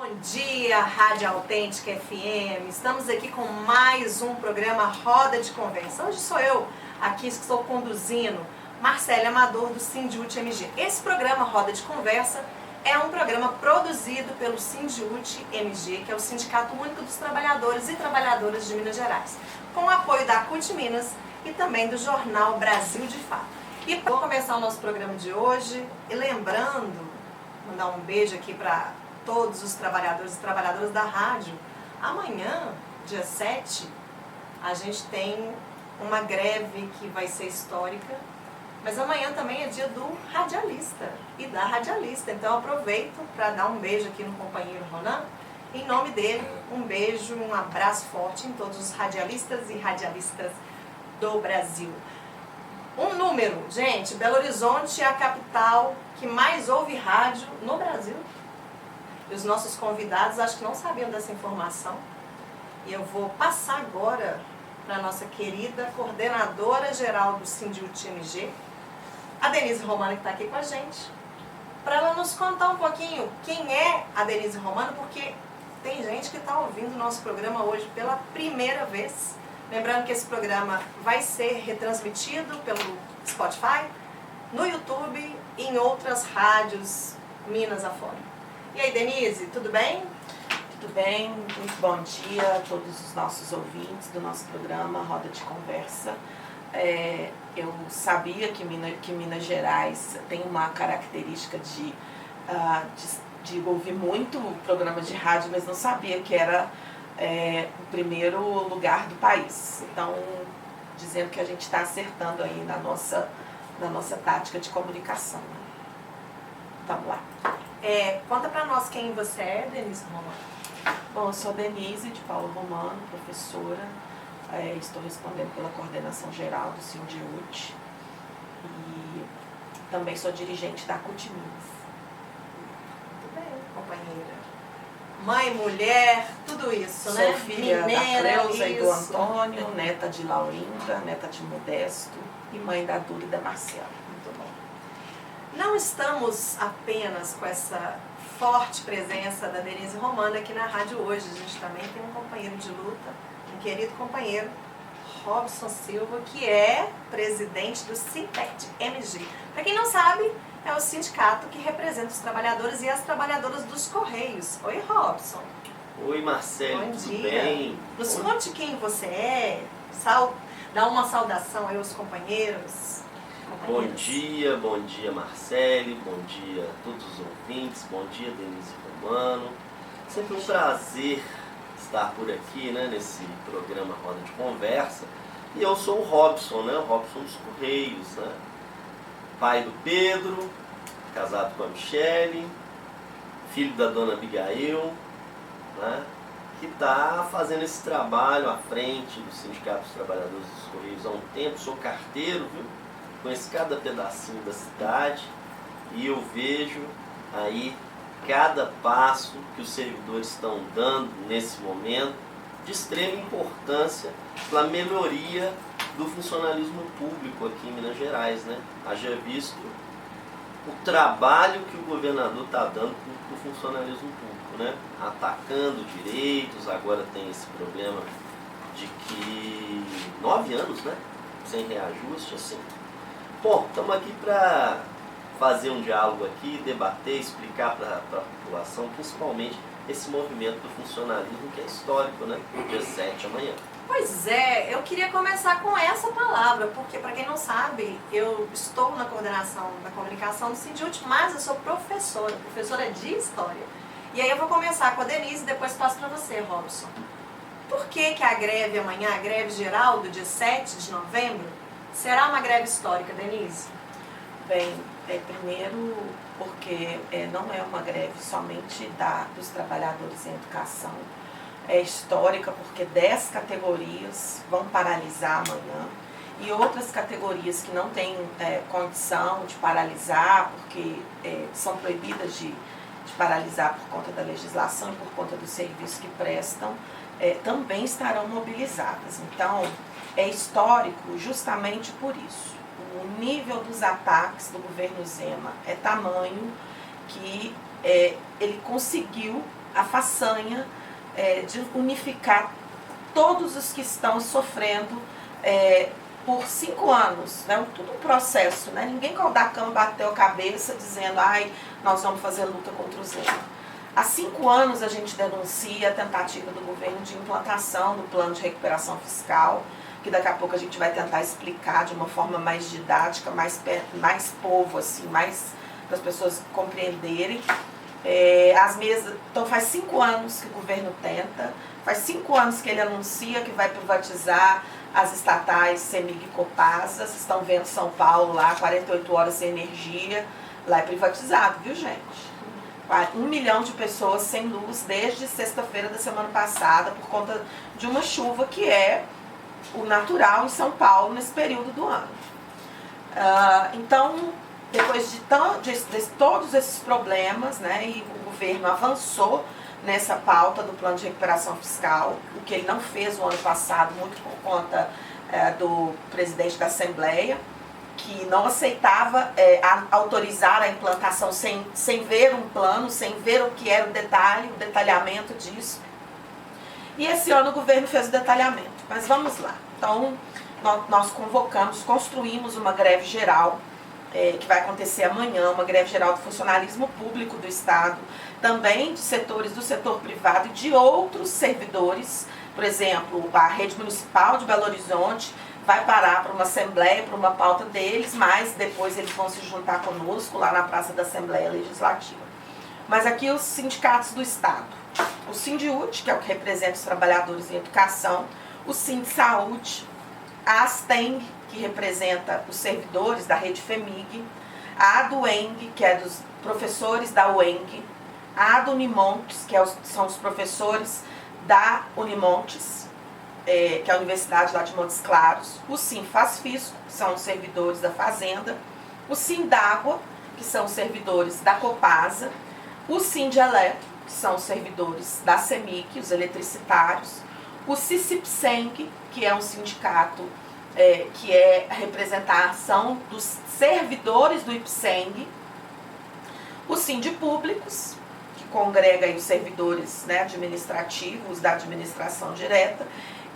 Bom dia, Rádio Autêntica FM. Estamos aqui com mais um programa Roda de Conversa. Hoje sou eu aqui que estou conduzindo, Marcele Amador, do Sindiúti MG. Esse programa Roda de Conversa é um programa produzido pelo Sindiúti MG, que é o Sindicato Único dos Trabalhadores e Trabalhadoras de Minas Gerais, com o apoio da CUT Minas e também do jornal Brasil de Fato. E para começar o nosso programa de hoje, e lembrando, mandar um beijo aqui para todos os trabalhadores e trabalhadoras da rádio. Amanhã, dia 7, a gente tem uma greve que vai ser histórica, mas amanhã também é dia do radialista e da radialista. Então eu aproveito para dar um beijo aqui no companheiro Ronan. Em nome dele, um beijo, um abraço forte em todos os radialistas e radialistas do Brasil. Um número, gente, Belo Horizonte é a capital que mais ouve rádio no Brasil. E os nossos convidados acho que não sabiam dessa informação. E eu vou passar agora para a nossa querida coordenadora geral do Sindiúti MG, a Denise Romano, que está aqui com a gente, para ela nos contar um pouquinho quem é a Denise Romano, porque tem gente que está ouvindo o nosso programa hoje pela primeira vez. Lembrando que esse programa vai ser retransmitido pelo Spotify, no YouTube e em outras rádios Minas afora. E aí, Denise, tudo bem? Tudo bem, muito bom dia a todos os nossos ouvintes do nosso programa Roda de Conversa. Eu sabia que Minas Gerais tem uma característica de ouvir muito programa de rádio, mas não sabia que era o primeiro lugar do país. Então, dizendo que a gente está acertando aí na nossa tática de comunicação. Vamos lá. Conta pra nós quem você é, Denise Romano. Bom, eu sou Denise de Paulo Romano, professora. Estou respondendo pela coordenação geral do Sindiúti e também sou dirigente da CUT Minas. Muito bem, companheira. Mãe, mulher, tudo isso, né? Sou filha Mineira, da Cleusa e do isso. Antônio, neta de Laurinda, neta de Modesto e mãe da Duda e da Marcela. Muito bom. Não estamos apenas com essa forte presença da Denise Romano aqui na rádio hoje. A gente também tem um companheiro de luta, um querido companheiro, Robson Silva, que é presidente do Sintect MG. Para quem não sabe, é o sindicato que representa os trabalhadores e as trabalhadoras dos Correios. Oi, Robson. Oi, Marcelo, Bom tudo dia. bem? Nos conte quem você é, dá uma saudação aí aos companheiros. Bom dia Marcele, bom dia a todos os ouvintes, bom dia Denise Romano. Sempre um prazer estar por aqui, né, nesse programa Roda de Conversa. E eu sou o Robson, né, o Robson dos Correios, né, pai do Pedro, casado com a Michele, filho da dona Abigail, né, que está fazendo esse trabalho à frente do Sindicato dos Trabalhadores dos Correios há um tempo. Sou carteiro, viu? Conheço cada pedacinho da cidade e eu vejo aí cada passo que os servidores estão dando nesse momento de extrema importância para a melhoria do funcionalismo público aqui em Minas Gerais, né? Haja visto o trabalho que o governador está dando para o funcionalismo público, né? Atacando direitos. Agora tem esse problema de que 9 anos, né? Sem reajuste, assim. Bom, estamos aqui para fazer um diálogo aqui, debater, explicar para a população, principalmente esse movimento do funcionalismo que é histórico, né? Dia 7 amanhã. Pois é, eu queria começar com essa palavra, porque para quem não sabe, eu estou na coordenação da comunicação do Sindiúti, mas eu sou professora de História. E aí eu vou começar com a Denise e depois passo para você, Robson. Por que a greve amanhã, a greve geral do dia 7 de novembro, será uma greve histórica, Denise? Bem, primeiro porque não é uma greve somente dos trabalhadores em educação. É histórica porque 10 categorias vão paralisar amanhã e outras categorias que não têm condição de paralisar, porque são proibidas de paralisar por conta da legislação e por conta dos serviços que prestam, também estarão mobilizadas. Então, é histórico justamente por isso. O nível dos ataques do governo Zema é tamanho que ele conseguiu a façanha de unificar todos os que estão sofrendo por 5 anos, né? Tudo um processo, né? Ninguém da cama bateu a cabeça dizendo, ai, nós vamos fazer luta contra o Zema. Há 5 anos a gente denuncia a tentativa do governo de implantação do plano de recuperação fiscal, que daqui a pouco a gente vai tentar explicar de uma forma mais didática, mais povo, assim, mais para as pessoas compreenderem. Então faz 5 anos que o governo tenta, faz 5 anos que ele anuncia que vai privatizar as estatais CEMIG e Copasa. Vocês estão vendo São Paulo lá, 48 horas sem energia, lá é privatizado, viu, gente? 1 milhão de pessoas sem luz desde sexta-feira da semana passada por conta de uma chuva que é o natural em São Paulo nesse período do ano. Então, depois de todos esses problemas, né, e o governo avançou nessa pauta do plano de recuperação fiscal, o que ele não fez no ano passado, muito por conta do presidente da Assembleia, que não aceitava autorizar a implantação sem ver um plano, sem ver o que era o detalhamento disso. E esse ano o governo fez o detalhamento. Mas vamos lá. Então, nós construímos uma greve geral, que vai acontecer amanhã, uma greve geral do funcionalismo público do Estado, também de setores do setor privado e de outros servidores. Por exemplo, a rede municipal de Belo Horizonte vai parar para uma assembleia, para uma pauta deles, mas depois eles vão se juntar conosco lá na Praça da Assembleia Legislativa. Mas aqui os sindicatos do Estado. O Sindiúte, que é o que representa os trabalhadores em educação, o Sindsaúde, a Asteng, que representa os servidores da rede FEMIG, a ADUENG, que é dos professores da UENG, a ADUNIMONTES, que são os professores da Unimontes, que é a Universidade lá de Montes Claros, o Sinfasfisco, que são os servidores da Fazenda, o Sindágua, que são os servidores da Copasa, o Sindeletro, que são os servidores da CEMIG, os eletricitários, o CICIPSENG, que é um sindicato que é a representação dos servidores do IPSENG, o Sindipúblicos, que congrega aí os servidores, né, administrativos da administração direta,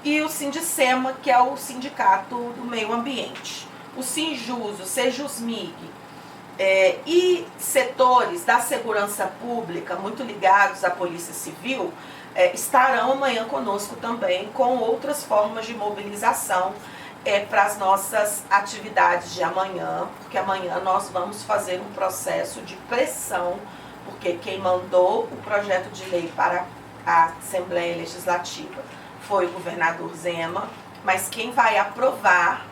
e o Sindicema, que é o sindicato do meio ambiente. O Sinjus, o Sejusmig, e setores da segurança pública muito ligados à Polícia Civil estarão amanhã conosco também com outras formas de mobilização para as nossas atividades de amanhã, porque amanhã nós vamos fazer um processo de pressão, porque quem mandou o projeto de lei para a Assembleia Legislativa foi o governador Zema, mas quem vai aprovar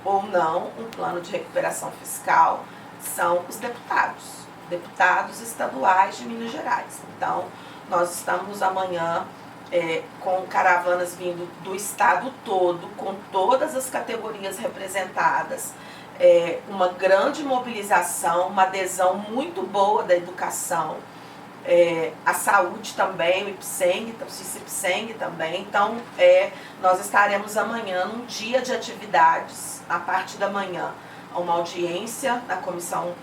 ou não um plano de recuperação fiscal são os deputados estaduais de Minas Gerais. Então, nós estamos amanhã com caravanas vindo do estado todo, com todas as categorias representadas, uma grande mobilização, uma adesão muito boa da educação, a saúde também, o IPSENG, o CICIPSENG também. Então, nós estaremos amanhã num dia de atividades, a partir da manhã, uma audiência na Comissão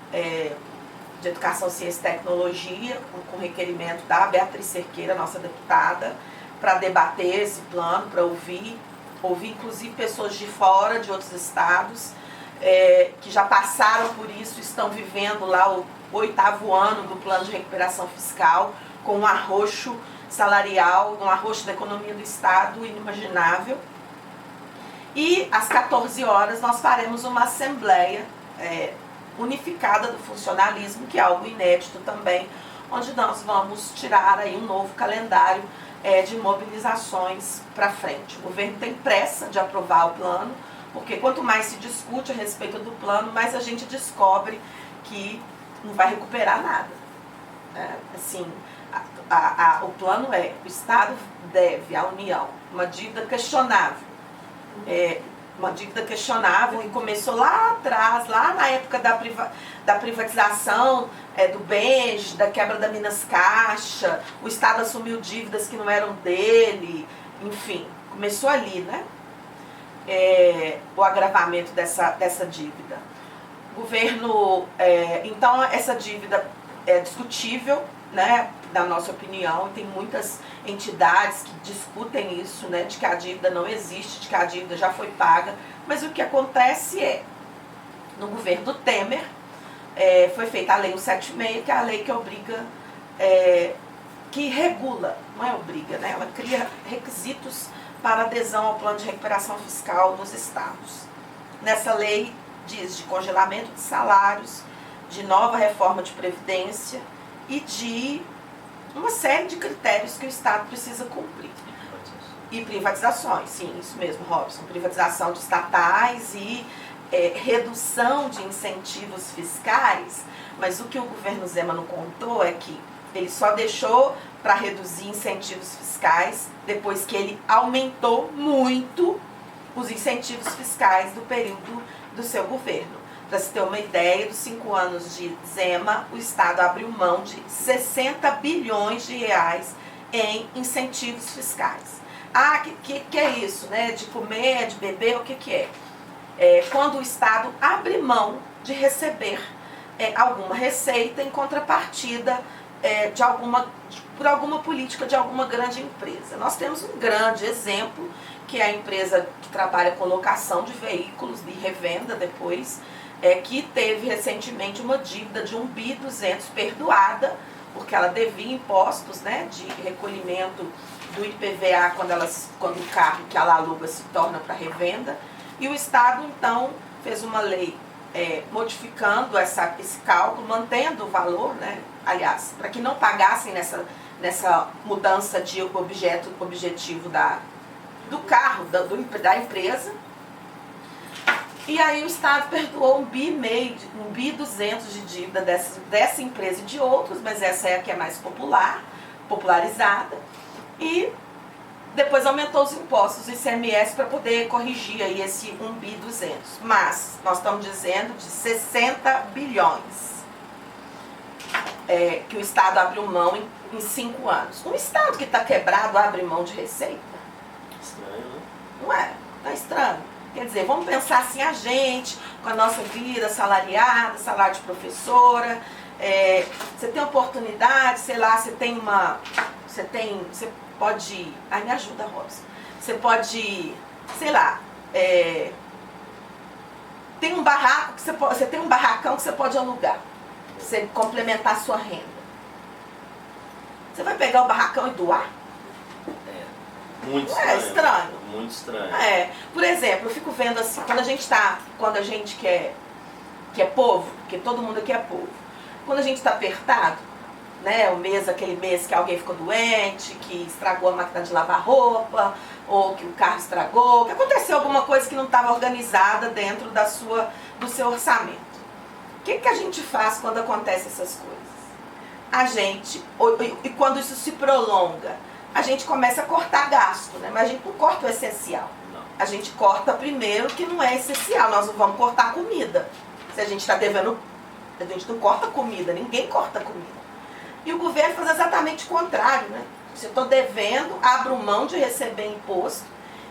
de Educação, Ciência e Tecnologia, com requerimento da Beatriz Cerqueira, nossa deputada, para debater esse plano, para ouvir inclusive pessoas de fora, de outros estados, que já passaram por isso, estão vivendo lá o 8º ano do plano de recuperação fiscal, com um arroxo salarial, um arroxo da economia do estado inimaginável. E às 14 horas nós faremos uma assembleia unificada do funcionalismo, que é algo inédito também, onde nós vamos tirar aí um novo calendário de mobilizações para frente. O governo tem pressa de aprovar o plano, porque quanto mais se discute a respeito do plano, mais a gente descobre que não vai recuperar nada. Assim, o plano o Estado deve à União uma dívida questionável. Uma dívida questionável que começou lá atrás, lá na época da privatização do BENJ, da quebra da Minas Caixa, o Estado assumiu dívidas que não eram dele, enfim, começou ali, né? O agravamento dessa dívida. O governo, então essa dívida é discutível né, na nossa opinião, tem muitas entidades que discutem isso, né, de que a dívida não existe, de que a dívida já foi paga, mas o que acontece é, no governo do Temer, foi feita a Lei 176, que é a lei que obriga, que regula, não é obriga, né, ela cria requisitos para adesão ao plano de recuperação fiscal dos estados. Nessa lei diz de congelamento de salários, de nova reforma de previdência e de uma série de critérios que o Estado precisa cumprir. E privatizações, sim, isso mesmo, Robson. Privatização de estatais e redução de incentivos fiscais. Mas o que o governo Zema não contou é que ele só deixou para reduzir incentivos fiscais depois que ele aumentou muito os incentivos fiscais do período do seu governo. Para se ter uma ideia, dos 5 anos de Zema, o Estado abriu mão de 60 bilhões de reais em incentivos fiscais. Ah, que é isso, né? De comer, de beber, o que é? Quando o Estado abre mão de receber alguma receita em contrapartida por alguma política de alguma grande empresa. Nós temos um grande exemplo, que é a empresa que trabalha com locação de veículos e revenda depois, que teve recentemente uma dívida de 1,2 bi perdoada, porque ela devia impostos, né, de recolhimento do IPVA quando o carro que ela aluga se torna para revenda. E o Estado, então, fez uma lei modificando esse cálculo, mantendo o valor, né, aliás, para que não pagassem nessa mudança de objetivo do carro, da empresa. E aí o Estado perdoou 1,5 bi de dívida dessa empresa e de outros, mas essa é a que é mais popularizada. E depois aumentou os impostos, o ICMS, para poder corrigir aí esse 1,2 bi. Mas nós estamos dizendo de 60 bilhões que o Estado abriu mão em 5 anos. Um Estado que está quebrado abre mão de receita? Estranho, né? Não é? Tá estranho. Quer dizer, vamos pensar assim, a gente, com a nossa vida salariada, salário de professora, você tem oportunidade, sei lá, você pode, ai me ajuda, Robson, você pode, sei lá, tem um barraco, você tem um barracão que você pode alugar, pra você complementar a sua renda. Você vai pegar o barracão e doar? Muito estranho. É estranho. Muito estranho. Por exemplo, eu fico vendo assim, quando a gente que é povo, porque todo mundo aqui é povo, quando a gente está apertado, né, aquele mês que alguém ficou doente, que estragou a máquina de lavar roupa, ou que o carro estragou, que aconteceu alguma coisa que não estava organizada dentro do seu orçamento. O que a gente faz quando acontecem essas coisas? E quando isso se prolonga, a gente começa a cortar gasto, né? Mas a gente não corta o essencial. Não. A gente corta primeiro o que não é essencial. Nós não vamos cortar comida. Se a gente está devendo, a gente não corta comida, ninguém corta comida. E o governo faz exatamente o contrário, né? Se eu estou devendo, abro mão de receber imposto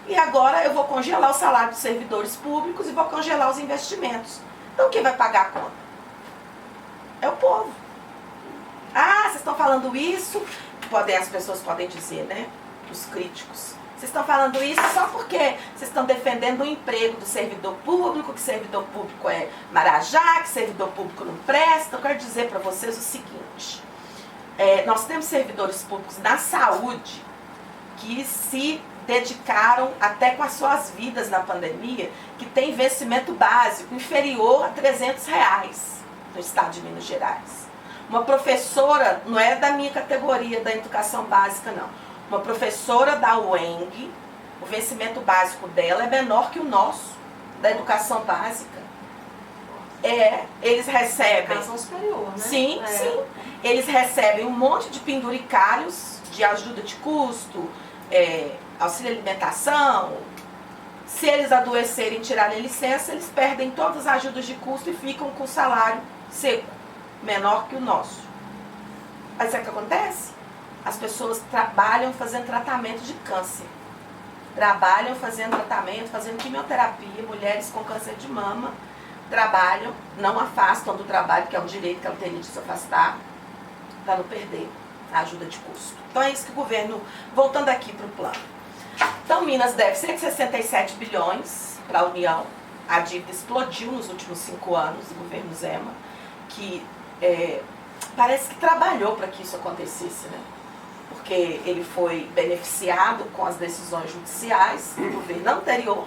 e agora eu vou congelar o salário dos servidores públicos e vou congelar os investimentos. Então quem vai pagar a conta? É o povo. Ah, vocês estão falando isso? As pessoas podem dizer, né? Os críticos. Vocês estão falando isso só porque vocês estão defendendo o emprego do servidor público, que servidor público é marajá, que servidor público não presta. Eu quero dizer para vocês o seguinte. Nós temos servidores públicos na saúde que se dedicaram até com as suas vidas na pandemia, que tem investimento básico inferior a R$300 no estado de Minas Gerais. Uma professora, não é da minha categoria da educação básica, não. Uma professora da UENG, o vencimento básico dela é menor que o nosso, da educação básica. Eles recebem... Educação superior, né? Sim, sim. Eles recebem um monte de penduricalhos, de ajuda de custo, auxílio alimentação. Se eles adoecerem e tirarem licença, eles perdem todas as ajudas de custo e ficam com o salário seco, menor que o nosso. Mas sabe o que acontece? As pessoas trabalham fazendo tratamento de câncer. Trabalham fazendo tratamento, fazendo quimioterapia. Mulheres com câncer de mama trabalham, não afastam do trabalho, que é um direito que ela teria de se afastar. para não perder a ajuda de custo. Então é isso que o governo, voltando aqui para o plano. Então Minas deve 167 bilhões para a União. A dívida explodiu nos últimos 5 anos do governo Zema, que parece que trabalhou para que isso acontecesse, né? Porque ele foi beneficiado com as decisões judiciais do governo anterior,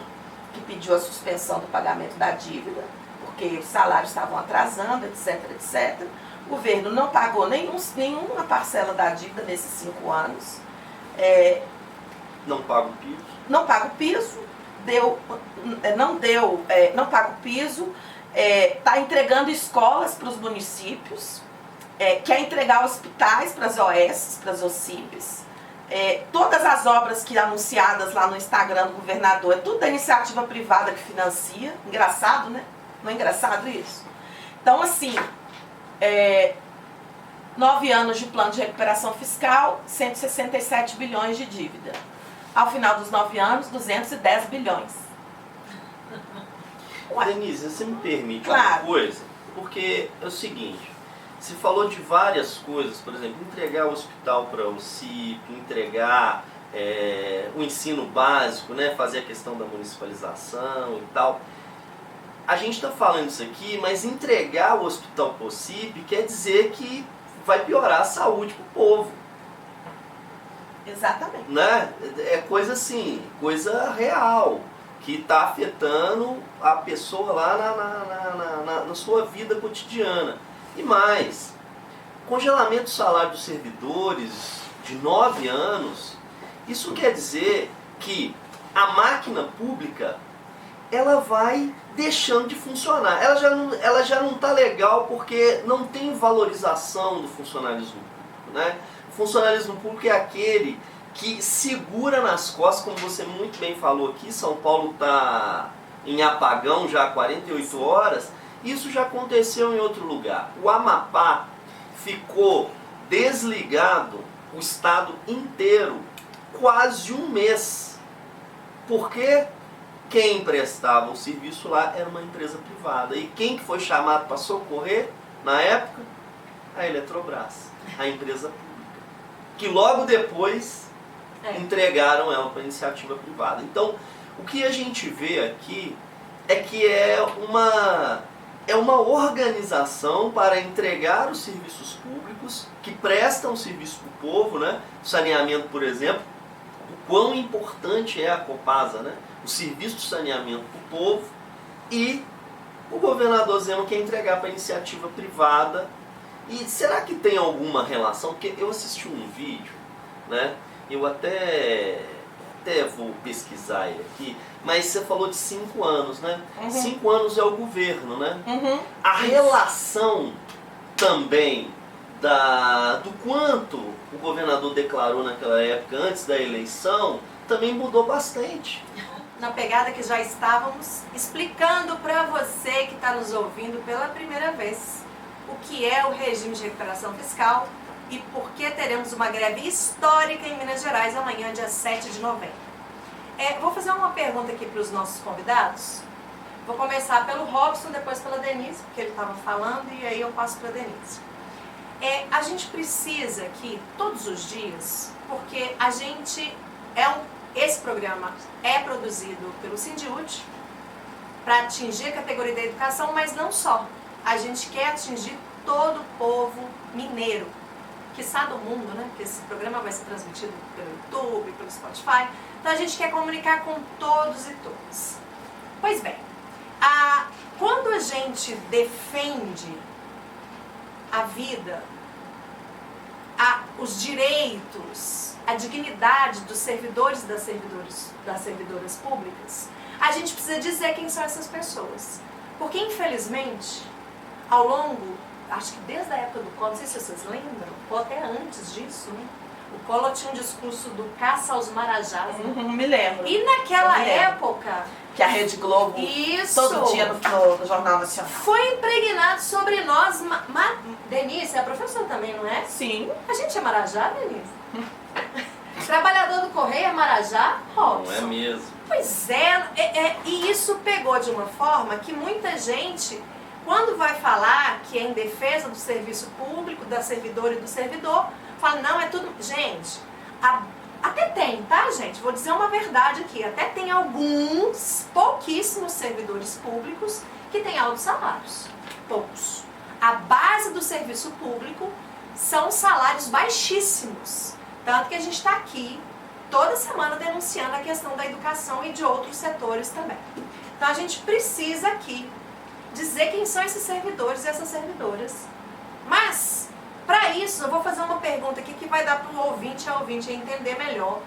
que pediu a suspensão do pagamento da dívida, porque os salários estavam atrasando, etc, etc. O governo não pagou nenhuma parcela da dívida nesses 5 anos. Não paga o piso. Não paga o piso, não paga o piso, está entregando escolas para os municípios, quer entregar hospitais para as OS, para as OCIPs. Todas as obras que anunciadas lá no Instagram do governador, é tudo da iniciativa privada que financia. Engraçado, né? Não é engraçado isso? Então, assim, 9 anos de plano de recuperação fiscal, 167 bilhões de dívida. Ao final dos 9 anos, 210 bilhões. Denise, você me permite Claro. uma coisa? Porque é o seguinte, você falou de várias coisas, por exemplo, entregar o hospital para o CIP, entregar o ensino básico, né, fazer a questão da municipalização e tal. A gente está falando isso aqui, mas entregar o hospital para o CIP quer dizer que vai piorar a saúde para o povo. Exatamente. Né? É coisa assim, coisa real, que está afetando a pessoa lá na sua vida cotidiana. E mais, congelamento do salário dos servidores de 9 anos, isso quer dizer que a máquina pública ela vai deixando de funcionar. Ela já não está legal porque não tem valorização do funcionalismo público, né? O funcionalismo público é aquele que segura nas costas, como você muito bem falou aqui, São Paulo está em apagão já há 48 horas, isso já aconteceu em outro lugar. O Amapá ficou desligado, o estado inteiro, quase um mês, porque quem prestava o serviço lá era uma empresa privada. E quem que foi chamado para socorrer, na época? A Eletrobras, a empresa pública, que logo depois entregaram ela para a iniciativa privada. Então, o que a gente vê aqui é que é uma organização para entregar os serviços públicos que prestam serviço para o povo, né? O saneamento, por exemplo, o quão importante é a Copasa, né? O serviço de saneamento para o povo, e o governador Zema quer entregar para a iniciativa privada. E será que tem alguma relação? Porque eu assisti um vídeo, né? Eu até vou pesquisar ele aqui, mas você falou de 5 anos, né? 5 anos é o governo, né? A relação também do quanto o governador declarou naquela época, antes da eleição, também mudou bastante. Na pegada que já estávamos explicando para você que está nos ouvindo pela primeira vez o que é o regime de recuperação fiscal e por que teremos uma greve histórica em Minas Gerais amanhã, dia 7 de novembro. Vou fazer uma pergunta aqui para os nossos convidados. Vou começar pelo Robson, depois pela Denise, porque ele estava falando, e aí eu passo para a Denise. A gente precisa aqui, todos os dias, porque a gente esse programa é produzido pelo Sindiúti para atingir a categoria da educação, mas não só. A gente quer atingir todo o povo mineiro, quiçá do mundo, né? Porque esse programa vai ser transmitido pelo YouTube, pelo Spotify. Então a gente quer comunicar com todos e todas. Pois bem, quando a gente defende a vida, os direitos, a dignidade dos servidores e das servidoras públicas, a gente precisa dizer quem são essas pessoas. Porque, infelizmente, ao longo, acho que desde a época do Collor, não sei se vocês lembram, ou até antes disso, né? O Collor tinha um discurso do caça aos marajás. Me lembro. E naquela época... Que a Rede Globo, todo dia no Jornal Nacional. Foi impregnado sobre nós. Denise, é a professora também, não é? Sim. A gente é marajá, Denise? Trabalhador do Correio é marajá, Robson? Não é mesmo. Pois e isso pegou de uma forma que muita gente quando vai falar que é em defesa do serviço público, da servidora e do servidor, fala, não, é tudo... Gente, até tem, tá, gente? Vou dizer uma verdade aqui. Até tem alguns, pouquíssimos servidores públicos que têm altos salários. Poucos. A base do serviço público são salários baixíssimos. Tanto que a gente está aqui toda semana denunciando a questão da educação e de outros setores também. Então a gente precisa aqui dizer quem são esses servidores e essas servidoras. Mas, para isso, eu vou fazer uma pergunta aqui que vai dar para o ouvinte e a ouvinte entender melhor.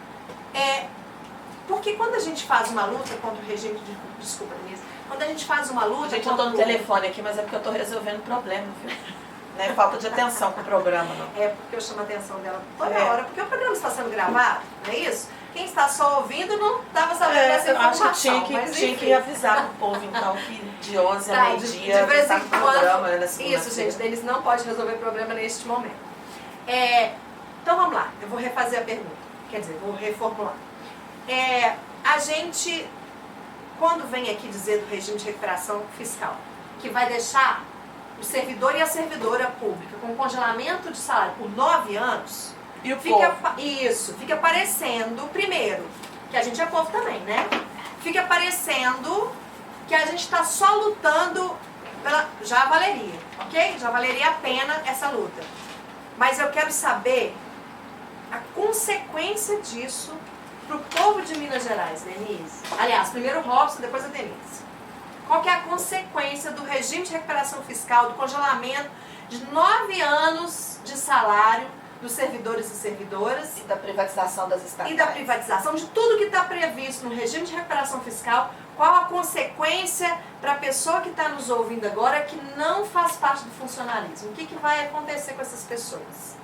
Porque quando a gente faz uma luta contra o regime de... Desculpa, Denise. Quando a gente faz uma luta... Gente, eu tô no telefone aqui, mas é porque eu tô resolvendo problema, viu? Não é falta de atenção com o programa, não. É porque eu chamo a atenção dela toda hora, porque o programa está sendo gravado, não é isso? Quem está só ouvindo não estava sabendo dessa informação. Acho que tinha que avisar o povo, então, que de 11 a meio-dia de vez em quando. Programa, né, isso, gente, eles não podem resolver problema neste momento. Então vamos lá, eu vou refazer a pergunta. Quer dizer, vou reformular. A gente, quando vem aqui dizer do regime de recuperação fiscal, que vai deixar o servidor e a servidora pública com congelamento de salário por 9 anos, e o fica parecendo, primeiro, que a gente é povo também, né? Fica parecendo que a gente está só lutando pela... Já valeria, ok? Já valeria a pena essa luta. Mas eu quero saber a consequência disso para o povo de Minas Gerais, Denise. Aliás, primeiro o Robson, depois a Denise. Qual que é a consequência do regime de recuperação fiscal, do congelamento de 9 anos de salário dos servidores e servidoras? E da privatização das estatais. E da privatização de tudo que está previsto no regime de recuperação fiscal. Qual a consequência para a pessoa que está nos ouvindo agora que não faz parte do funcionalismo? O que vai acontecer com essas pessoas?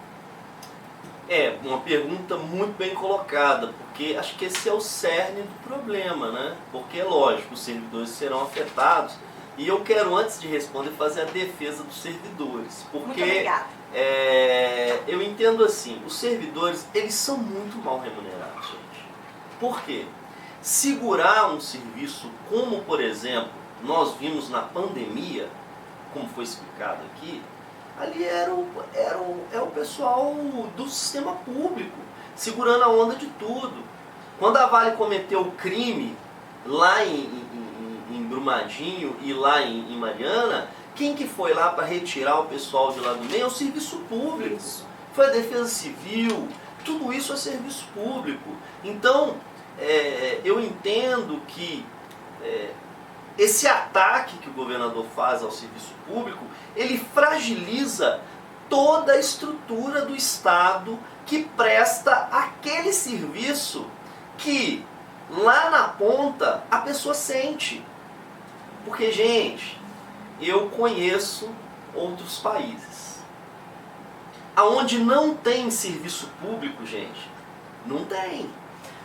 É uma pergunta muito bem colocada, porque acho que esse é o cerne do problema, né? Porque, lógico, os servidores serão afetados. E eu quero, antes de responder, fazer a defesa dos servidores. Porque muito obrigada. Eu entendo assim, os servidores, eles são muito mal remunerados, gente. Por quê? Segurar um serviço como, por exemplo, nós vimos na pandemia, como foi explicado aqui, ali era o pessoal do sistema público, segurando a onda de tudo. Quando a Vale cometeu o crime lá em Brumadinho e lá em Mariana, quem que foi lá para retirar o pessoal de lá do meio? É o serviço público. Foi a Defesa Civil, tudo isso é serviço público. Então, eu entendo que esse ataque que o governador faz ao serviço público, ele fragiliza toda a estrutura do Estado que presta aquele serviço que lá na ponta a pessoa sente. Porque, gente, eu conheço outros países aonde não tem serviço público, gente. Não tem.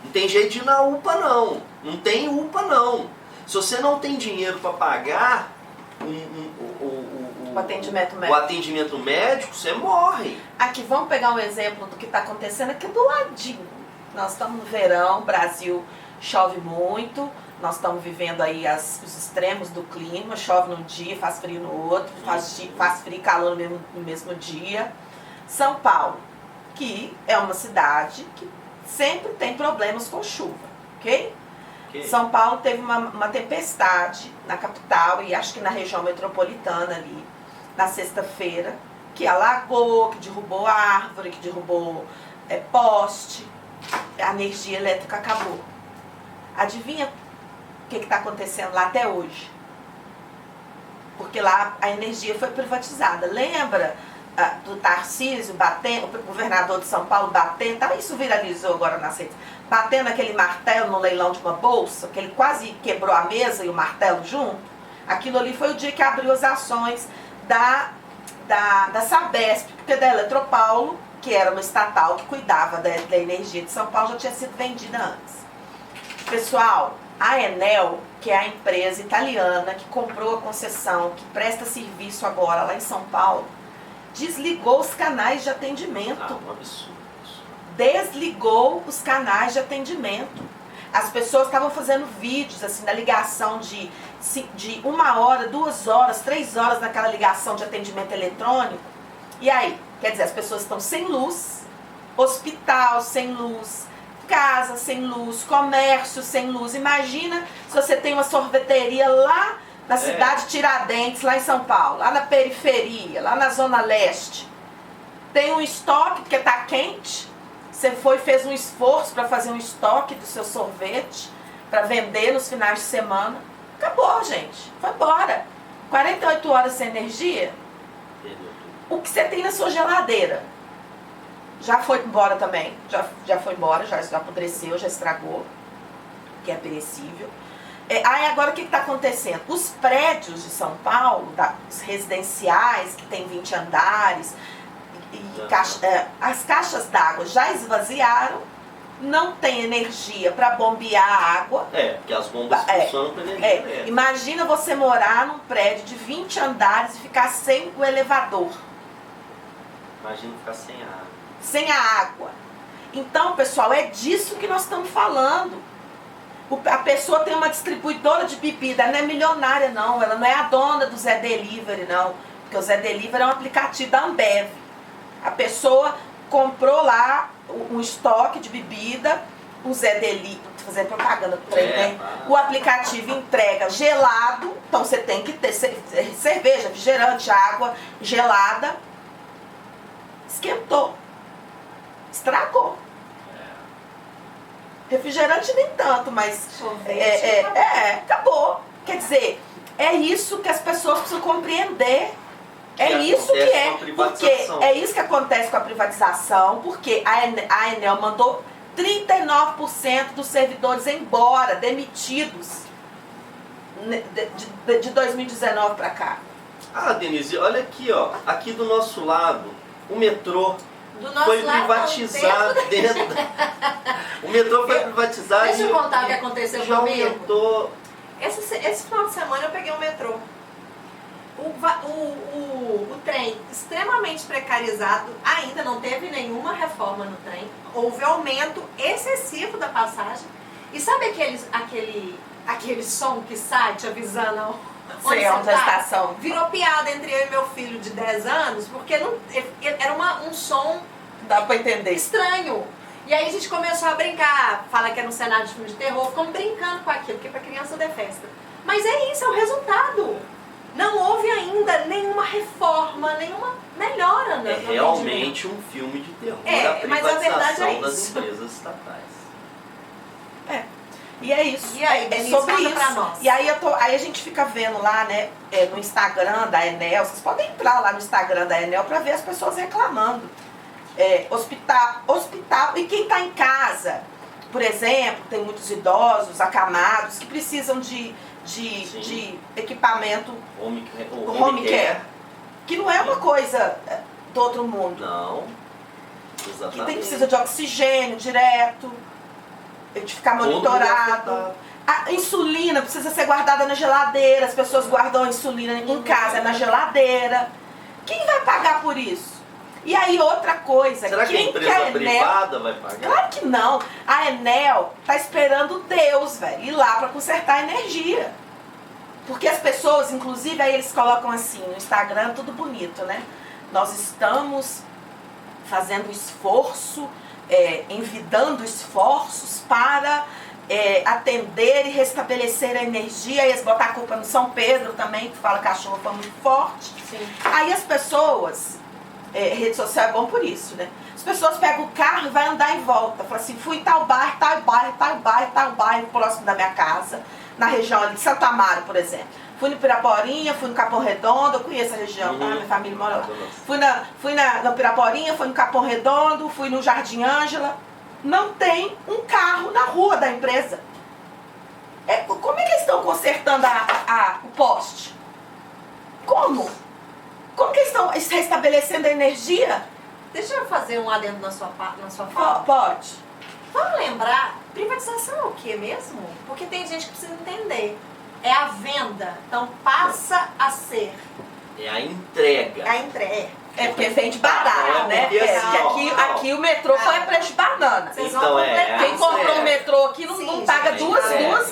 Não tem jeito de ir na UPA, não. Não tem UPA, não. Se você não tem dinheiro para pagar o atendimento médico. O atendimento médico, você morre. Aqui, vamos pegar um exemplo do que está acontecendo aqui do ladinho. Nós estamos no verão, o Brasil chove muito, nós estamos vivendo aí os extremos do clima, chove num dia, faz frio no outro, faz frio e calor no mesmo dia. São Paulo, que é uma cidade que sempre tem problemas com chuva, ok? São Paulo teve uma tempestade na capital e acho que na região metropolitana ali, na sexta-feira, que alagou, que derrubou árvore, que derrubou poste, a energia elétrica acabou. Adivinha o que está acontecendo lá até hoje? Porque lá a energia foi privatizada. Lembra do Tarcísio batendo, o governador de São Paulo batendo, isso viralizou agora nas redes, batendo aquele martelo no leilão de uma bolsa, que ele quase quebrou a mesa e o martelo junto? Aquilo ali foi o dia que abriu as ações da Sabesp, porque da Eletropaulo, que era uma estatal que cuidava da energia de São Paulo, já tinha sido vendida antes. Pessoal, a Enel, que é a empresa italiana que comprou a concessão, que presta serviço agora lá em São Paulo, desligou os canais de atendimento. Um absurdo. Desligou os canais de atendimento. As pessoas estavam fazendo vídeos, assim, da ligação de 1 hora, 2 horas, 3 horas naquela ligação de atendimento eletrônico. E aí? Quer dizer, as pessoas estão sem luz, hospital sem luz, casa sem luz, comércio sem luz. Imagina se você tem uma sorveteria lá na cidade de Tiradentes, lá em São Paulo, lá na periferia, lá na Zona Leste. Tem um estoque, porque está quente. Você fez um esforço para fazer um estoque do seu sorvete, para vender nos finais de semana. Acabou, gente. Foi embora. 48 horas sem energia. O que você tem na sua geladeira já foi embora também. Já foi embora, já apodreceu, já estragou, que é perecível. Aí agora o que está acontecendo? Os prédios de São Paulo, os residenciais, que tem 20 andares, as caixas d'água já esvaziaram, não tem energia para bombear a água. Porque as bombas funcionam com energia elétrica. Imagina você morar num prédio de 20 andares e ficar sem o elevador. Imagina ficar sem água. Sem a água. Então, pessoal, é disso que nós estamos falando. A pessoa tem uma distribuidora de bebida, ela não é milionária não, ela não é a dona do Zé Delivery não, porque o Zé Delivery é um aplicativo da Ambev. A pessoa comprou lá um estoque de bebida, o Zé Delivery, fazendo propaganda pro trem, né? O aplicativo entrega gelado, então você tem que ter cerveja, refrigerante, água gelada. Esquentou. Estragou. Refrigerante nem tanto, mas acabou. Quer dizer, é isso que as pessoas precisam compreender. É isso que é, porque é isso que acontece com a privatização, porque a Enel mandou 39% dos servidores embora, demitidos, de 2019 para cá. Denise, olha aqui, ó, aqui do nosso lado, o metrô foi privatizado dentro. O metrô foi privatizado. Deixa eu contar o que aconteceu comigo. Aumentou. Esse final de semana eu peguei um metrô. O trem extremamente precarizado, ainda não teve nenhuma reforma no trem. Houve aumento excessivo da passagem. E sabe aquele som que sai te avisando onde a estação? Virou piada entre eu e meu filho de 10 anos, porque era um som, dá pra entender, estranho. E aí a gente começou a brincar, fala que era um cenário de filme de terror, ficamos brincando com aquilo, porque pra criança é festa. Mas é isso, é o resultado. Não houve ainda nenhuma reforma, nenhuma melhora. É realmente um filme de terror, a privatização mas a verdade é das isso. empresas estatais. E é isso. E aí, é sobre isso. Pra nós. E aí, aí a gente fica vendo lá, né, no Instagram da Enel. Vocês podem entrar lá no Instagram da Enel para ver as pessoas reclamando. Hospital. E quem está em casa, por exemplo, tem muitos idosos, acamados, que precisam de equipamento home care, que não é uma coisa do outro mundo. Não, exatamente. Que precisa de oxigênio direto, de ficar monitorado. A insulina precisa ser guardada na geladeira, as pessoas guardam a insulina em casa, na geladeira. Quem vai pagar por isso? E aí outra coisa, será que a empresa privada vai pagar? Claro que não. A Enel tá esperando Deus, velho, ir lá para consertar a energia. Porque as pessoas, inclusive, aí eles colocam assim no Instagram, tudo bonito, né? Nós estamos fazendo esforço, envidando esforços para atender e restabelecer a energia. E eles botam a culpa no São Pedro também, que fala que a chuva foi muito forte. Sim. Aí as pessoas... rede social é bom por isso, né? As pessoas pegam o carro e vai andar em volta. Fala assim, fui em tal bairro, próximo da minha casa, na região ali de Santo Amaro, por exemplo. Fui no Piraporinha, fui no Capão Redondo, eu conheço a região, tá? Minha família mora lá. Fui no Piraporinha, fui no Capão Redondo, fui no Jardim Ângela. Não tem um carro na rua da empresa. Como é que eles estão consertando o poste? Como? Como que eles estão restabelecendo a energia? Deixa eu fazer um adendo na sua fala. Pode. Vamos lembrar, privatização é o que mesmo? Porque tem gente que precisa entender. É a venda, então passa a ser. É a entrega. A entrega. É porque vem de banana, né? porque assim, Porque aqui o metrô foi a preço de banana. Vocês Então, vão completar. Quem comprou o metrô aqui não, Sim, não paga gente,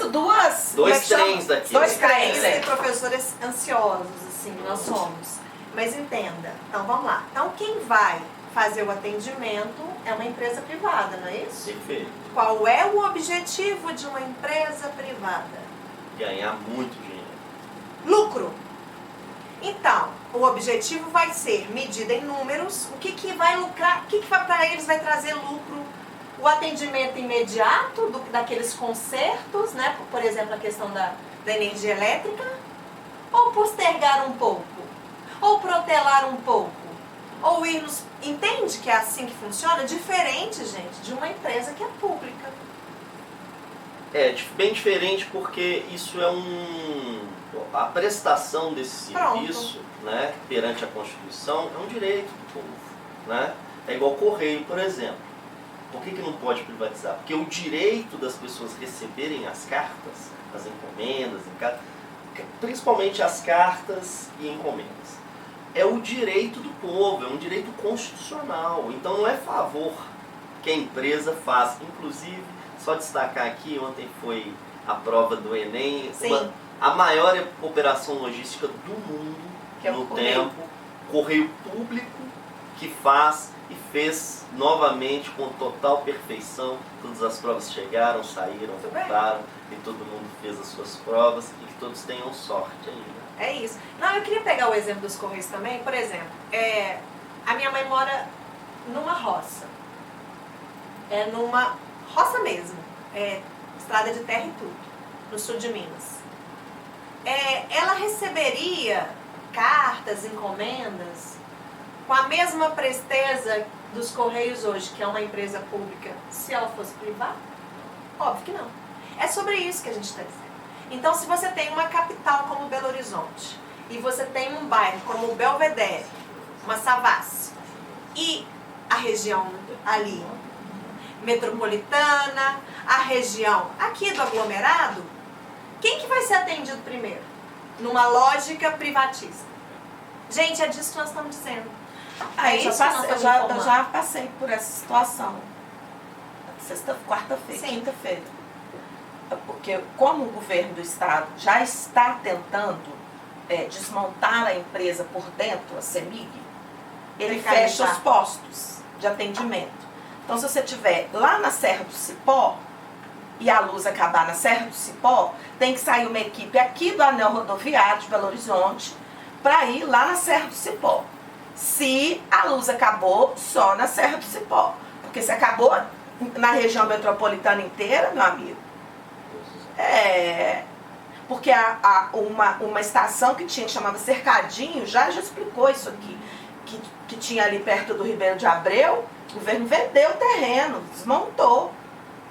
duas. Dois como é que chama? trens daqui. Dois trens, Tem é. professores ansiosos, assim, nós somos. Mas entenda, então vamos lá. Então quem vai fazer o atendimento é uma empresa privada, não é isso? Perfeito. Qual é o objetivo de uma empresa privada? Ganhar muito dinheiro. Lucro. Então, o objetivo vai ser medida em números, o que vai lucrar, o que para eles vai trazer lucro? O atendimento imediato daqueles consertos, né? Por exemplo, a questão da energia elétrica, ou postergar um pouco, ou protelar um pouco, ou ir nos... Entende que é assim que funciona? Diferente, gente, de uma empresa que é pública. É bem diferente porque isso é a prestação desse serviço, né, perante a Constituição, é um direito do povo, né? É igual correio, por exemplo. Por que não pode privatizar? Porque o direito das pessoas receberem as cartas, as encomendas, principalmente as cartas e encomendas, é o direito do povo, é um direito constitucional. Então não é favor que a empresa faz. Inclusive, só destacar aqui, ontem foi a prova do Enem, a maior operação logística do mundo que é no tempo, correio público que faz e fez novamente com total perfeição. Todas as provas chegaram, saíram, voltaram e todo mundo fez as suas provas e que todos tenham sorte ainda. É isso. Não, eu queria pegar o exemplo dos Correios também. Por exemplo, a minha mãe mora numa roça. É numa roça mesmo. Estrada de terra e tudo. No sul de Minas. Ela receberia cartas, encomendas, com a mesma presteza dos Correios hoje, que é uma empresa pública, se ela fosse privada? Óbvio que não. É sobre isso que a gente está dizendo. Então, se você tem uma capital como Belo Horizonte, e você tem um bairro como Belvedere, uma Savassi, e a região ali metropolitana, a região aqui do aglomerado, quem que vai ser atendido primeiro? Numa lógica privatista. Gente, é disso que nós estamos dizendo. Eu já passei por essa situação. Quarta-feira, quinta-feira. Porque como o governo do estado já está tentando desmontar a empresa por dentro, a CEMIG, ele fecha os postos de atendimento. Então, se você estiver lá na Serra do Cipó e a luz acabar na Serra do Cipó, tem que sair uma equipe aqui do Anel Rodoviário de Belo Horizonte para ir lá na Serra do Cipó. Se a luz acabou só na Serra do Cipó. Porque se acabou na região metropolitana inteira, meu amigo, porque uma estação que chamava Cercadinho, já explicou isso aqui, que tinha ali perto do Ribeiro de Abreu, o governo vendeu o terreno, desmontou.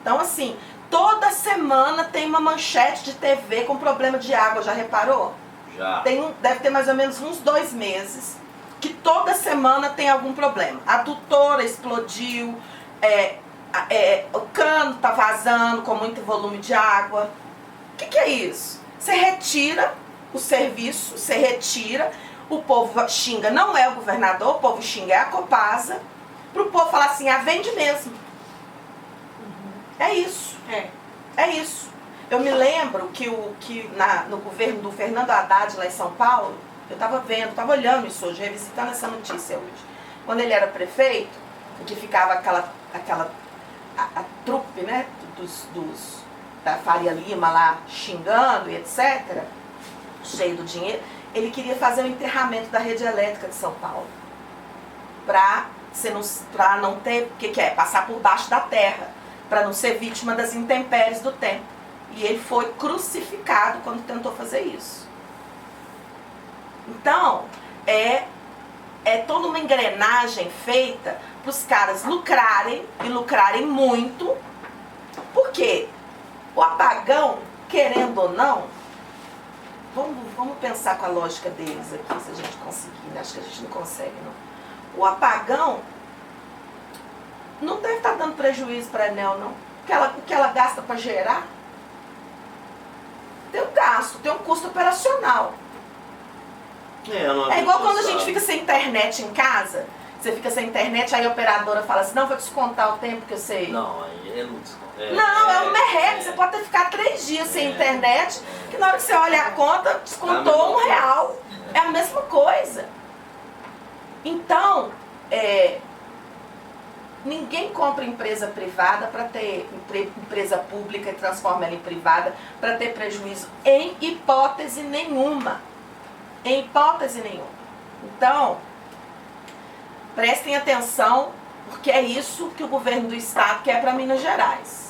Então, assim, toda semana tem uma manchete de TV com problema de água, já reparou? Já. Deve ter mais ou menos uns 2 meses, que toda semana tem algum problema. A adutora explodiu, o cano está vazando com muito volume de água. O que é isso? Você retira o serviço, você retira, o povo xinga, não é o governador, o povo xinga, é a Copasa, para o povo falar assim, vende mesmo. É isso. É isso. Eu me lembro que no governo do Fernando Haddad, lá em São Paulo, eu estava olhando isso hoje, revisitando essa notícia hoje. Quando ele era prefeito, que ficava a trupe, né, da Faria Lima lá xingando e etc., cheio do dinheiro, ele queria fazer o enterramento da rede elétrica de São Paulo. Para não ter, o que é? Passar por baixo da terra, para não ser vítima das intempéries do tempo. E ele foi crucificado quando tentou fazer isso. Então, é toda uma engrenagem feita para os caras lucrarem, e lucrarem muito, porque o apagão, querendo ou não, vamos pensar com a lógica deles aqui, se a gente conseguir, né? Acho que a gente não consegue, não. O apagão não deve estar dando prejuízo para a Enel, não. O que ela gasta para gerar, tem um gasto, tem um custo operacional. É igual quando a gente fica sem internet em casa. Você fica sem internet, aí a operadora fala assim, não, vou descontar o tempo que eu sei. Não, aí não desconta. Não, é um merreco. Você pode ficar 3 dias sem internet, que na hora que você olha a conta, descontou R$1. É a mesma coisa. Então, ninguém compra empresa privada para ter empresa pública e transforma ela em privada para ter prejuízo em hipótese nenhuma. Em hipótese nenhuma. Então, prestem atenção, porque é isso que o governo do estado quer para Minas Gerais.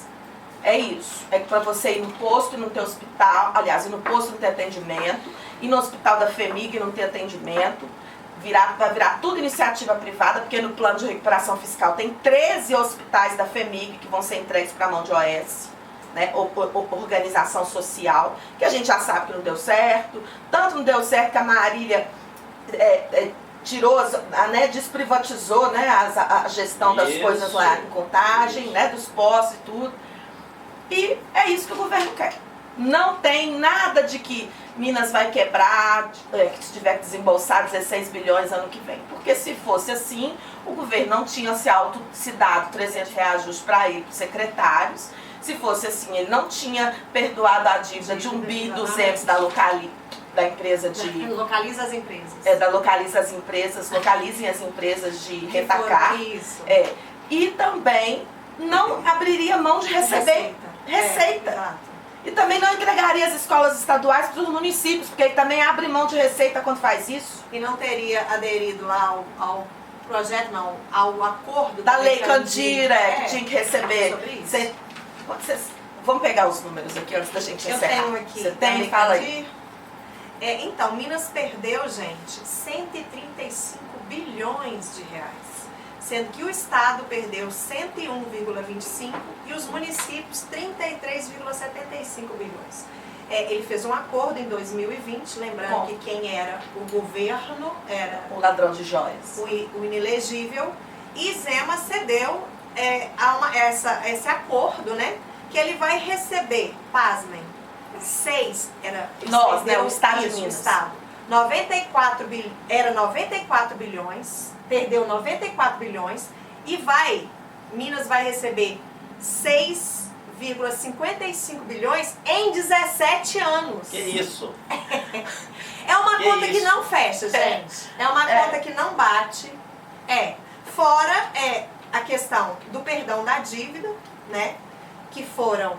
É isso. É para você ir no posto e não ter hospital, aliás, ir no posto e não ter atendimento, ir no hospital da FEMIG e não ter atendimento, vai virar tudo iniciativa privada, porque no plano de recuperação fiscal tem 13 hospitais da FEMIG que vão ser entregues para a mão de OS, né, organização social, que a gente já sabe que não deu certo, tanto não deu certo que a Marília tirou, né, desprivatizou, né, a gestão das coisas lá em Contagem, né, dos postos e tudo. E é isso que o governo quer. Não tem nada de que Minas vai quebrar, que tiver que desembolsar 16 bilhões ano que vem. Porque se fosse assim, o governo não tinha se dado R$300 juros para ir para os secretários. Se fosse assim, ele não tinha perdoado a dívida de 1,2 bilhão da empresa de... Localiza as empresas. Localizem as empresas de retacar. Isso. E também não abriria mão de receber receita. E também não entregaria as escolas estaduais para os municípios, porque ele também abre mão de receita quando faz isso. E não teria aderido lá ao projeto, não, ao acordo da Lei Candira, que tinha que receber. Sobre isso. Vamos pegar os números aqui antes da gente encerrar. Eu tenho aqui. Você tem? Fala aí. Então, Minas perdeu, gente, 135 bilhões de reais. Sendo que o Estado perdeu 101,25 e os municípios 33,75 bilhões. Ele fez um acordo em 2020, lembrando que quem era o governo era o ladrão de joias, o inelegível, e Zema cedeu esse acordo, né? Que ele vai receber, pasmem, o Estado de Minas. 94 bilhões, perdeu 94 bilhões e Minas vai receber 6,55 bilhões em 17 anos. Que isso? É uma conta que não fecha, gente. É uma conta que não bate. Fora a questão do perdão da dívida, né? Que foram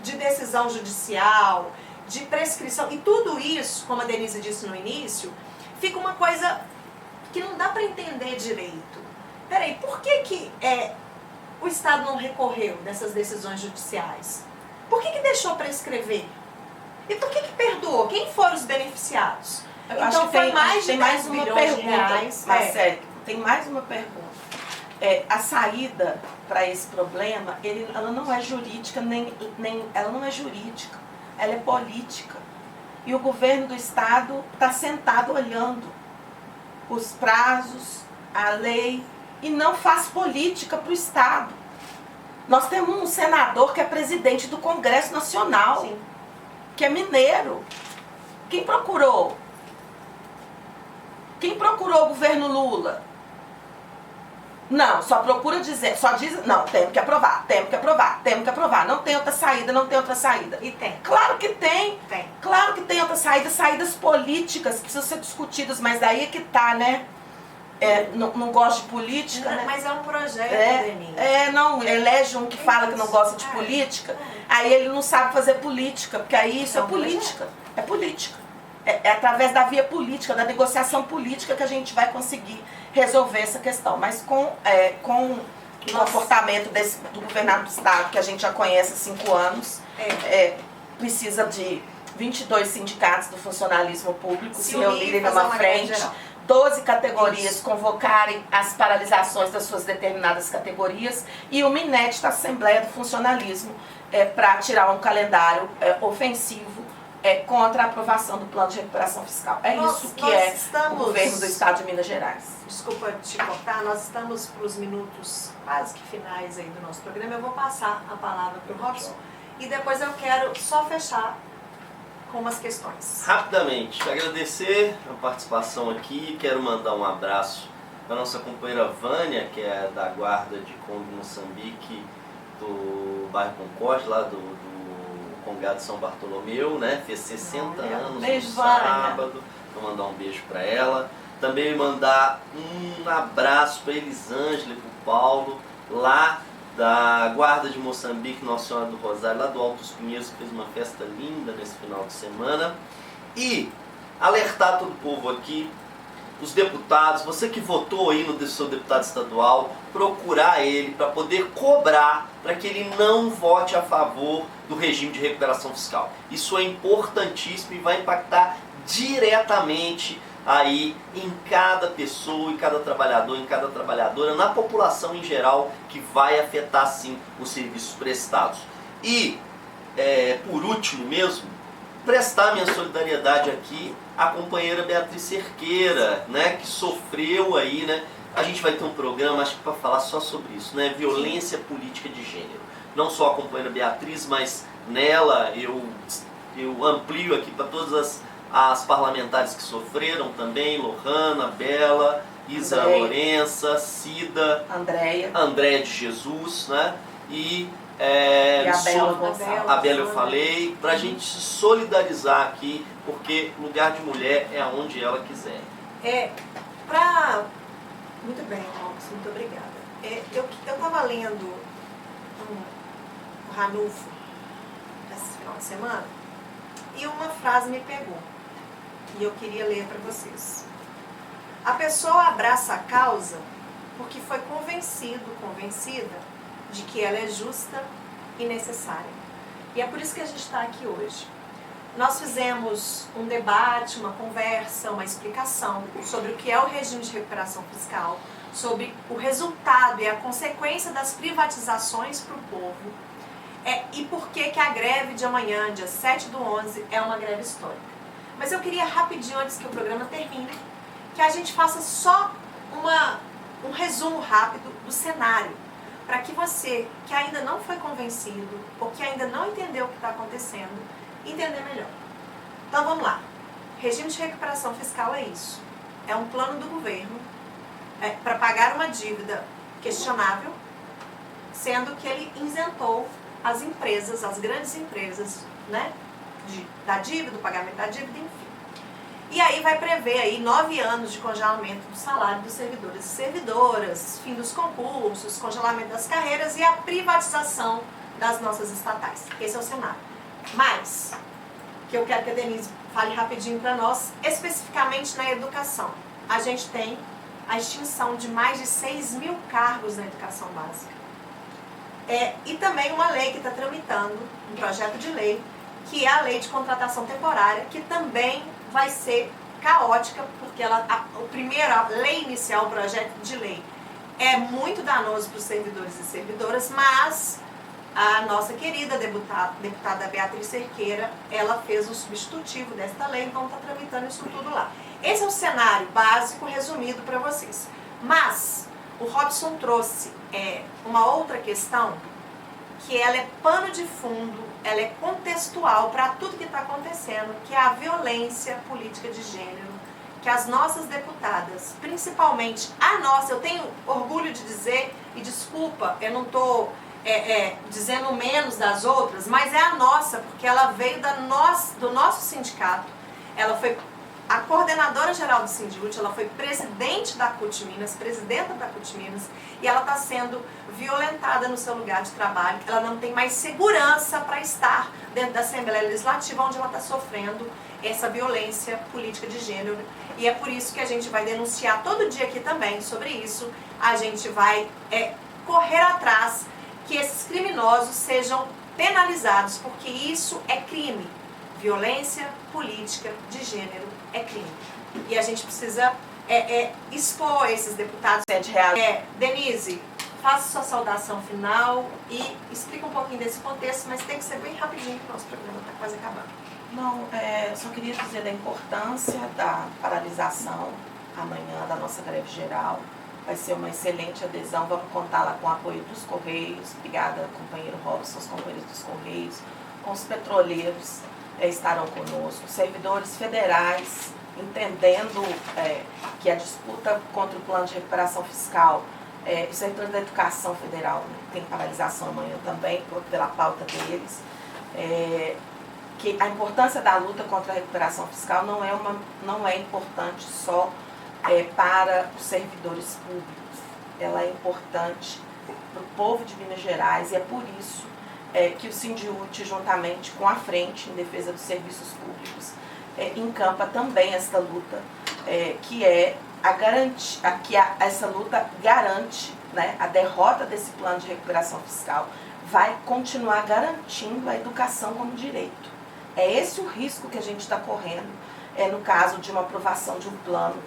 de decisão judicial, de prescrição, e tudo isso, como a Denise disse no início, fica uma coisa que não dá para entender direito. Peraí, por que o Estado não recorreu dessas decisões judiciais? Por que deixou prescrever? E por que perdoou? Quem foram os beneficiados? Então foi mais de 10 bilhões de reais. Marcelo, tem mais uma pergunta. A saída para esse problema, ela não é jurídica, ela não é jurídica, ela é política. E o governo do estado está sentado olhando os prazos, a lei, e não faz política para o estado. Nós temos um senador que é presidente do Congresso Nacional, sim, que é mineiro. Quem procurou? Quem procurou o governo Lula? Não, só procura dizer, só diz, não, temos que aprovar, não tem outra saída, E tem. Claro que tem. Tem. Claro que tem outra saída, saídas políticas que precisam ser discutidas, mas daí é que tá, né? Não gosta de política, né? Mas é um projeto, Denise. Não, elege um que fala que não gosta de política, aí ele não sabe fazer política, porque aí isso é política. É política. É através da via política, da negociação política que a gente vai conseguir resolver essa questão. Mas com o comportamento do governador do estado, que a gente já conhece há 5 anos, precisa de 22 sindicatos do funcionalismo público se reunirem numa frente, 12 categorias convocarem as paralisações das suas determinadas categorias e uma inédita Assembleia do Funcionalismo para tirar um calendário ofensivo contra a aprovação do plano de recuperação fiscal. Isso que o governo do estado de Minas Gerais. Desculpa te cortar, nós estamos para os minutos quase que finais aí do nosso programa. Eu vou passar a palavra para o Robson e depois eu quero só fechar com umas questões. Rapidamente, agradecer a participação aqui, quero mandar um abraço para a nossa companheira Vânia, que é da Guarda de Kombi Moçambique, do bairro Concorde, lá do Congado São Bartolomeu, né? Fez 60 anos beijo, no sábado. Vou mandar um beijo para ela. Também mandar um abraço para Elisângela e para o Paulo, lá da Guarda de Moçambique, Nossa Senhora do Rosário, lá do Altos Pinheiros, que fez uma festa linda nesse final de semana. E alertar todo o povo aqui, os deputados, você que votou aí no seu deputado estadual, procurar ele para poder cobrar para que ele não vote a favor do regime de recuperação fiscal. Isso é importantíssimo e vai impactar diretamente aí em cada pessoa, em cada trabalhador, em cada trabalhadora, na população em geral, que vai afetar sim os serviços prestados. E, por último mesmo, prestar minha solidariedade aqui à companheira Beatriz Cerqueira, né, que sofreu aí, né, a gente vai ter um programa, acho que para falar só sobre isso, né, violência política de gênero. Não só a companheira Beatriz, mas nela eu amplio aqui para todas as parlamentares que sofreram também, Lohana, Bela, Isa Lourença, Cida, Andréia de Jesus, né? E a Bela Gonçalves. A Bela eu falei, para a gente se solidarizar aqui, porque lugar de mulher é aonde ela quiser. Muito bem, Robson, muito obrigada. Eu estava lendo o Ranulfo esse final de semana e uma frase me pegou. E eu queria ler para vocês. A pessoa abraça a causa porque foi convencida de que ela é justa e necessária. E é por isso que a gente está aqui hoje. Nós fizemos um debate, uma conversa, uma explicação sobre o que é o regime de recuperação fiscal, sobre o resultado e a consequência das privatizações para o povo, e por que a greve de amanhã, dia 7/11, é uma greve histórica. Mas eu queria rapidinho, antes que o programa termine, que a gente faça só um resumo rápido do cenário, para que você, que ainda não foi convencido, ou que ainda não entendeu o que está acontecendo, entender melhor. Então vamos lá. Regime de recuperação fiscal é isso. É um plano do governo para pagar uma dívida questionável, sendo que ele isentou as empresas, as grandes empresas, né, da dívida, do pagamento da dívida, enfim. E aí vai prever aí 9 anos de congelamento do salário dos servidores e servidoras, fim dos concursos, congelamento das carreiras e a privatização das nossas estatais. Esse é o cenário. Mas, que eu quero que a Denise fale rapidinho para nós, especificamente na educação. A gente tem a extinção de mais de 6.000 cargos na educação básica. E também uma lei que está tramitando, um projeto de lei, que é a lei de contratação temporária, que também vai ser caótica, porque a lei inicial, o projeto de lei, é muito danoso para os servidores e servidoras, mas a nossa querida deputada Beatriz Cerqueira, ela fez o substitutivo desta lei, então está tramitando isso tudo lá. Esse é o cenário básico resumido para vocês. Mas o Robson trouxe uma outra questão, que ela é pano de fundo, ela é contextual para tudo que está acontecendo, que é a violência política de gênero, que as nossas deputadas, principalmente a nossa, eu tenho orgulho de dizer, e desculpa, eu não estou dizendo menos das outras, mas é a nossa, porque ela veio do nosso sindicato, ela foi a coordenadora geral do Sindhut, ela foi presidente da CUT Minas, presidenta da CUT Minas, e ela está sendo violentada no seu lugar de trabalho. Ela não tem mais segurança para estar dentro da Assembleia Legislativa, onde ela está sofrendo essa violência política de gênero. E é por isso que a gente vai denunciar todo dia aqui também sobre isso. A gente vai correr atrás que esses criminosos sejam penalizados, porque isso é crime. Violência política de gênero é crime. E a gente precisa expor esses deputados. Denise, faça sua saudação final e explica um pouquinho desse contexto, mas tem que ser bem rapidinho, porque o nosso programa está quase acabando. Não, eu só queria dizer da importância da paralisação amanhã da nossa greve geral. Vai ser uma excelente adesão, vamos contar lá com o apoio dos Correios. Obrigada, companheiro Robson, os companheiros dos Correios, com os petroleiros, estarão conosco, servidores federais, entendendo que a disputa contra o plano de recuperação fiscal, o setor da educação federal, né, tem paralisação amanhã também, pela pauta deles, que a importância da luta contra a recuperação fiscal não é importante só para os servidores públicos, ela é importante para o povo de Minas Gerais, e é por isso que o Sindiúti, juntamente com a Frente em Defesa dos Serviços Públicos, encampa também esta luta, que essa luta garante, né, a derrota desse plano de recuperação fiscal, vai continuar garantindo a educação como direito. É esse o risco que a gente está correndo, no caso de uma aprovação de um plano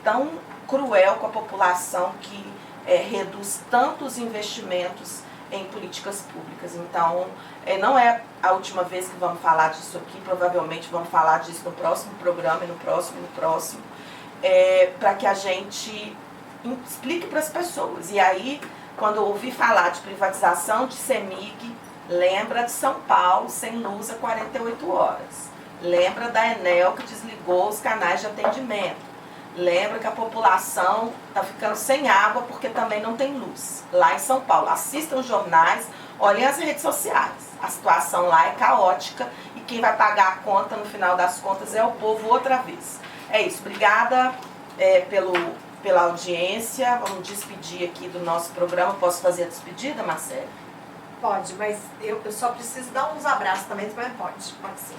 tão cruel com a população, que reduz tantos investimentos em políticas públicas. Então, não é a última vez que vamos falar disso aqui, provavelmente vamos falar disso no próximo programa, e no próximo, para que a gente explique para as pessoas. E aí, quando eu ouvi falar de privatização de CEMIG, lembra de São Paulo sem luz há 48 horas. Lembra da Enel, que desligou os canais de atendimento. Lembra que a população está ficando sem água porque também não tem luz lá em São Paulo. Assistam os jornais, olhem as redes sociais. A situação lá é caótica e quem vai pagar a conta no final das contas é o povo outra vez. É isso, obrigada pela audiência. Vamos despedir aqui do nosso programa. Posso fazer a despedida, Marcelo? Pode, mas eu só preciso dar uns abraços também, mas pode sim.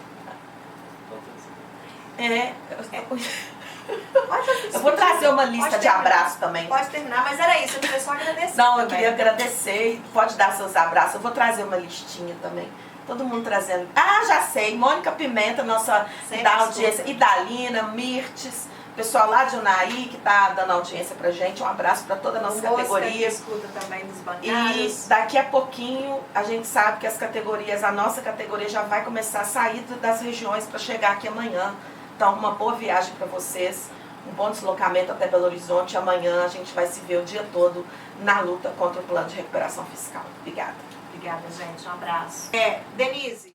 Eu vou trazer uma lista de abraços também. Pode terminar, mas era isso, eu queria só agradecer. Não, também. eu queria agradecer, pode dar seus abraços. Eu vou trazer uma listinha também. Todo mundo trazendo. Ah, já sei, Mônica Pimenta, nossa da audiência, Idalina, Mirtes, pessoal lá de Unaí que está dando audiência pra gente. Um abraço para toda a nossa categoria. Escuta também dos bancários. E daqui a pouquinho a gente sabe que as categorias, a nossa categoria já vai começar a sair das regiões para chegar aqui amanhã. Então, uma boa viagem para vocês, um bom deslocamento até Belo Horizonte. Amanhã a gente vai se ver o dia todo na luta contra o plano de recuperação fiscal. Obrigada. Obrigada, gente. Um abraço. Denise.